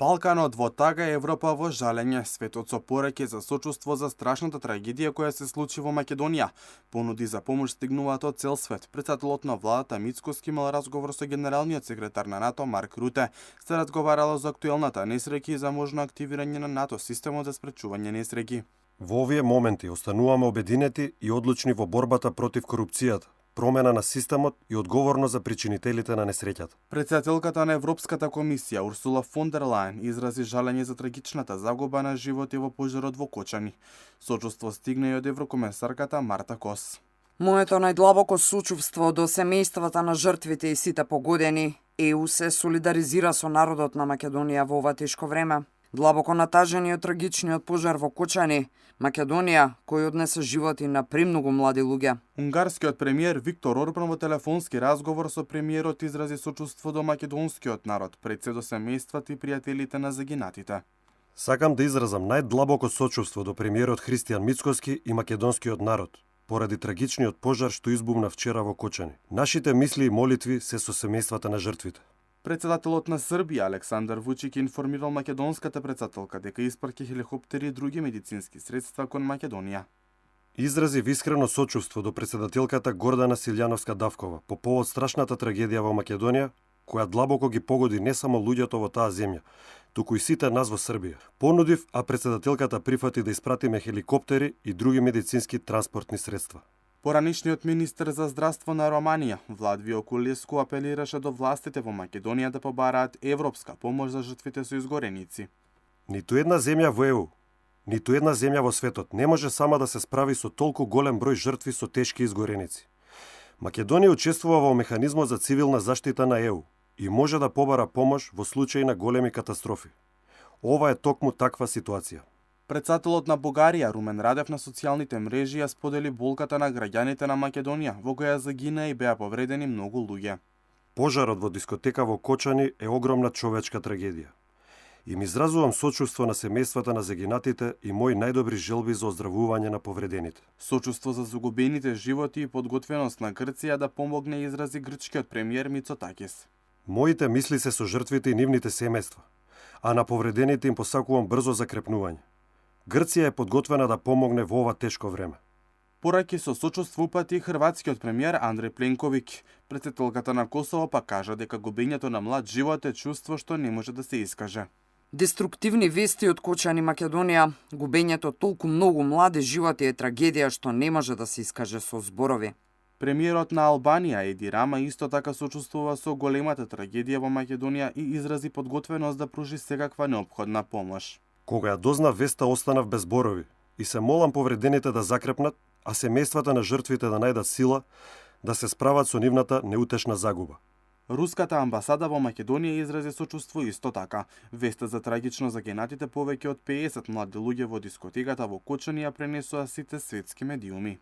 Балканот во тага, Европа во жалење, светот со пораки за сочувство за страшната трагедија која се случи во Македонија. Понуди за помош стигнуваат од цел свет. Претседателот на владата Мицкоски имал разговор со генералниот секретар на НАТО Марк Руте. Се разговарало за актуелната несреќи и за можно активирање на НАТО системот за спречување несреќи. Во овие моменти остануваме обединети и одлучни во борбата против корупцијата, промена на системот и одговорност за причинителите на несреќата. Претседателката на Европската комисија Урсула фон дер Лајен изрази жалење за трагичната загуба на животи во пожарот во Кочани. Сочувство стигна и од еврокомесарката Марта Кос. Моето најдлабоко сочувство до семејствата на жртвите и сите погодени. ЕУ се солидаризира со народот на Македонија во ова тешко време. Длабоко натажени од трагичниот пожар во Кочани, Македонија, кој однесе животи на премногу млади луѓе. Унгарскиот премиер Виктор Орбан во телефонски разговор со премиерот изрази сочувство до македонскиот народ, пред се до семејствата и пријателите на загинатите. Сакам да изразам најдлабоко сочувство до премиерот Христијан Мицкоски и македонскиот народ, поради трагичниот пожар што избумна вчера во Кочани. Нашите мисли и молитви се со семејствата на жртвите. Претседателот на Србија Александар Вучик информирал македонската претседателка дека испрати хеликоптери и други медицински средства кон Македонија. Изрази искрено сочувство до претседателката Гордана Силјановска-Давкова по повод страшната трагедија во Македонија, која длабоко ги погоди не само луѓето во таа земја, туку и сите нас во Србија. Понудив, а претседателката прифати да испратиме хеликоптери и други медицински транспортни средства. Поранишниот министер за здравство на Романија, Владвио Кулеску, апелираше до властите во Македонија да побараат европска помош за жртвите со изгореници. Ниту една земја во ЕУ, ниту една земја во светот не може сама да се справи со толку голем број жртви со тешки изгореници. Македонија учествува во механизмот за цивилна заштита на ЕУ и може да побара помош во случај на големи катастрофи. Ова е токму таква ситуација. Претседателот на Бугарија Румен Радев на социјалните мрежи ја сподели болката на граѓаните на Македонија, во која загина и беа повредени многу луѓе. Пожарот во дискотека во Кочани е огромна човечка трагедија. Им изразувам сочувство на семејствата на загинатите и мои најдобри желби за оздравување на повредените. Сочувство за загубените животи и подготвеност на Грција да помогне изрази грчкиот премиер Мицотакис. Моите мисли се со жртвите и нивните семејства, а на повредените им посакувам брзо закрепнување. Грција е подготвена да помогне во ова тешко време. Пораки со сочувство упати хрватскиот премиер Андреј Пленковиќ. Претседателката на Косово па кажа дека губењето на млад живот е чувство што не може да се искаже. Деструктивни вести од Кочани, Македонија, губењето толку многу млади животи е трагедија што не може да се искаже со зборови. Премиерот на Албанија Еди Рама исто така сочувствува со големата трагедија во Македонија и изрази подготвеност да пружи секаква неопходна помош. Кога ја дознав веста, останав без зборови и се молам повредените да закрепнат, а семејствата на жртвите да најдат сила да се справат со нивната неутешна загуба. Руската амбасада во Македонија изрази сочувство исто така. Веста за трагично загинатите повеќе од 50 млади луѓе во дискотеката во Кочани ја пренесоа сите светски медиуми.